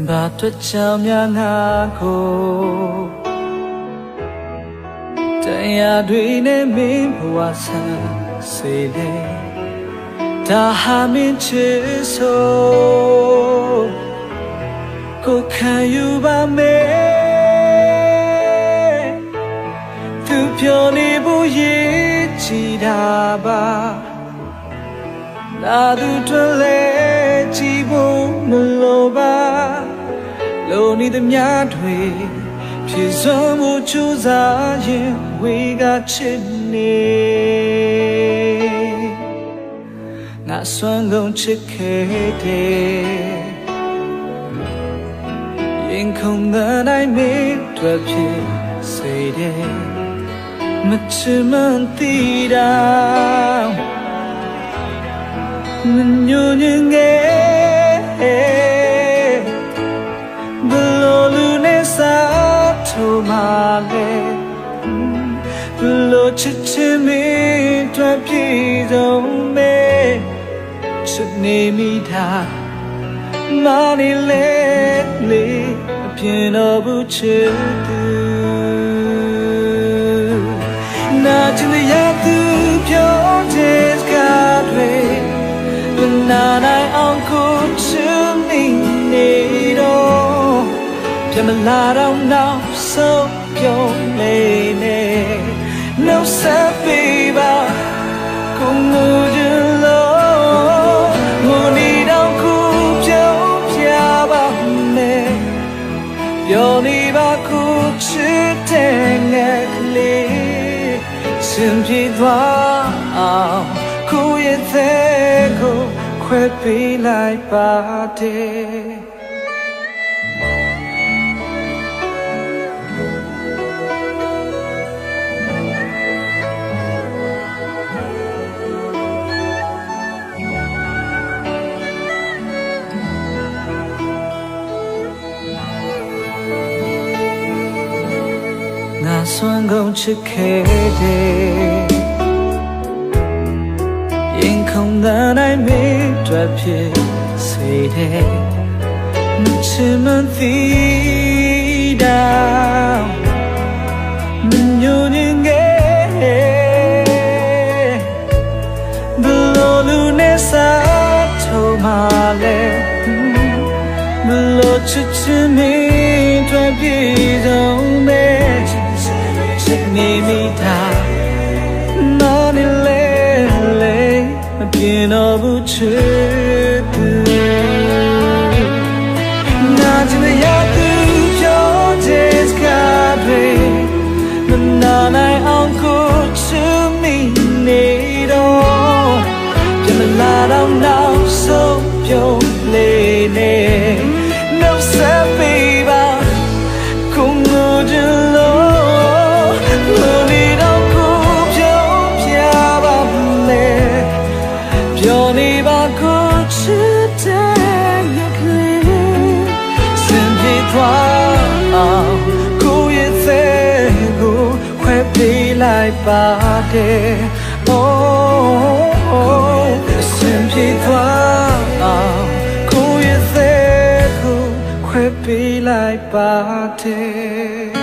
ဘာတို့ကြောင့်များငါကိုတရားတွေနဲ့မင်းဘဝဆန်းစေတယ်ဒါဟာမင်းချစ်ဆိုကိုခံယူပါမယ်သူပြောနေဖို့ရည်ကြည်တာပါလာသူတွေလဲကြည့်ဖို့မလိုပါလုံနေသမျှတွေဖြစ်စွမ်းမှုချူစားရင်ဝေကချစ်နေငါစွမ်းကုန်ချစ်ခဲ့တယ်ရင်ခုန်တဲ့နိုင်မေးတွေ့ဖြစ်စေတယ်မချင်မသိတာမညွန့်ငယ်ဘလို့လူနဲ့စားထိုးမှလဲဘလို့ချစ်ချင်မိတွေ့ပြေဆုံးမဲချစ်နေမိတာမနေလေလေအပြင်းတော့ဘူးချစ်သူနာချင်တဲ့ရသူပြောတဲ့စကားတွေနာနိုင်အောင်ကိုချစ်နေနေတော့ပြန်မလာတော့နောက်ဆုံးပြုံးနေနေနှုတ်ဆက်ပေးပါကိုငိုကြလို့ငိုနေတော့ကိုပြုံးပြပါမယ်ပြောနေပါကိုချစ်တဲ့ငယ်ကလေးစင်ပြေသွားအောင်ကိုရဲ့တဲ့ကိုခွဲပေးလိုက်ပါတယ်ငါစွမ်းကုန်ချစ်ခဲ့တယ်ရင်ခုန်တဲ့နိုင်မေးတွေ့ဖြစ်စေတယ်မချင်မသိတာမညွန့်ငယ်ဘလို့လူနဲ့စားထိုးမှလဲဘလို့ချစ်ချင်မိတွေ့ပြေဆုံးမဲချစ်နေမိတာနာနေလေလေမပြင်းတော့ဘူးချစ်သူနာကျင်ရသူပြောတဲ့စကားတွေမနာနိုင်အောင်ကိုချစ်မိနေတော့ပြန်မလာတော့နောက်ဆုံးပြုံးလေနေနှုတ်ဆက်ပေးပါကိုငိုကြလို့လိုနေတော့ကိုပြုံးပြပါမယ်ပြောနေပါကိုချစ်တဲ့ငါကလေးစင်ပြေသွားအောင်ကိုရဲ့သေးကိုခွဲပေးလိုက်ပါတယ် oh စင်ပြေသွားအောင်ကိုရဲ့သေးကိုခွဲပေးလိုက်ပါတယ်